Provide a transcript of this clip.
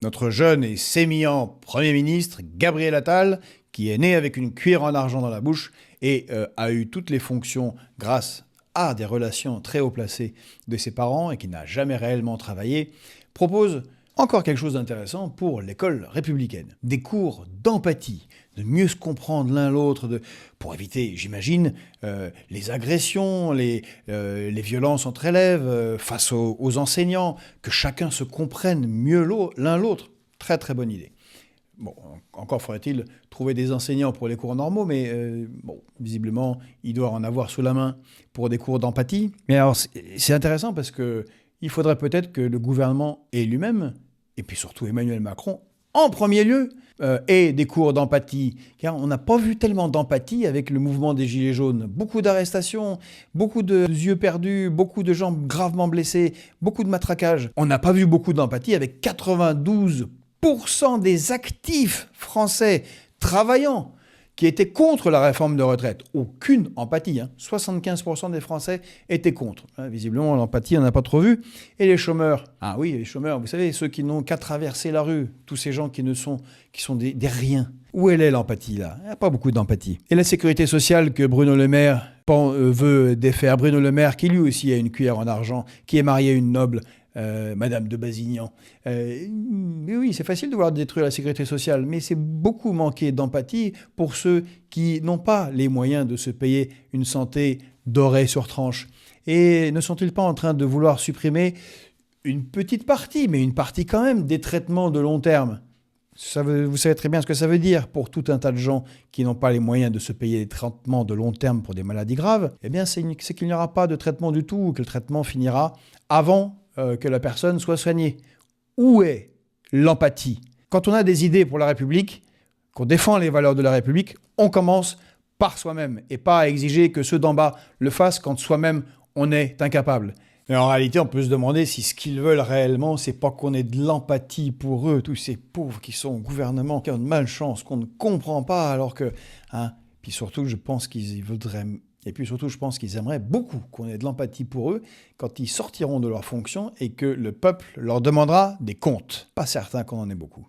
Notre jeune et sémillant Premier ministre, Gabriel Attal, qui est né avec une cuillère en argent dans la bouche et a eu toutes les fonctions grâce à des relations très haut placées de ses parents et qui n'a jamais réellement travaillé, propose encore quelque chose d'intéressant pour l'école républicaine. Des cours d'empathie, de mieux se comprendre l'un l'autre, pour éviter, j'imagine, les agressions, les violences entre élèves, face aux enseignants, que chacun se comprenne mieux l'un l'autre. Très très bonne idée. Bon, encore faudrait-il trouver des enseignants pour les cours normaux, mais bon, visiblement, il doit en avoir sous la main pour des cours d'empathie. Mais alors, c'est intéressant parce que il faudrait peut-être que le gouvernement et lui-même, et puis surtout Emmanuel Macron, en premier lieu, aient des cours d'empathie. Car on n'a pas vu tellement d'empathie avec le mouvement des Gilets jaunes. Beaucoup d'arrestations, beaucoup de yeux perdus, beaucoup de gens gravement blessés, beaucoup de matraquages. On n'a pas vu beaucoup d'empathie avec 92% des actifs français travaillant qui étaient contre la réforme de retraite. Aucune empathie. 75% des Français étaient contre. Visiblement, l'empathie, on n'a pas trop vu. Et les chômeurs? Ah oui, les chômeurs, vous savez, ceux qui n'ont qu'à traverser la rue. Tous ces gens qui sont des riens. Où elle est l'empathie, là? Il n'y a pas beaucoup d'empathie. Et la sécurité sociale que Bruno Le Maire veut défaire. Bruno Le Maire, qui lui aussi a une cuillère en argent, qui est marié à une noble, Madame de Bazignan. Mais oui, c'est facile de vouloir détruire la sécurité sociale, mais c'est beaucoup manquer d'empathie pour ceux qui n'ont pas les moyens de se payer une santé dorée sur tranche. Et ne sont-ils pas en train de vouloir supprimer une petite partie, mais une partie quand même, des traitements de long terme? Vous savez très bien ce que ça veut dire pour tout un tas de gens qui n'ont pas les moyens de se payer des traitements de long terme pour des maladies graves. Eh bien, c'est qu'il n'y aura pas de traitement du tout, ou que le traitement finira avant que la personne soit soignée. Où est l'empathie? Quand on a des idées pour la République, qu'on défend les valeurs de la République, on commence par soi-même et pas à exiger que ceux d'en bas le fassent quand soi-même on est incapable. Mais en réalité, on peut se demander si ce qu'ils veulent réellement, c'est pas qu'on ait de l'empathie pour eux, tous ces pauvres qui sont au gouvernement, qui ont de malchance, qu'on ne comprend pas, alors que... Puis surtout, je pense qu'ils voudraient... Et puis surtout, je pense qu'ils aimeraient beaucoup qu'on ait de l'empathie pour eux quand ils sortiront de leurs fonctions et que le peuple leur demandera des comptes. Pas certain qu'on en ait beaucoup.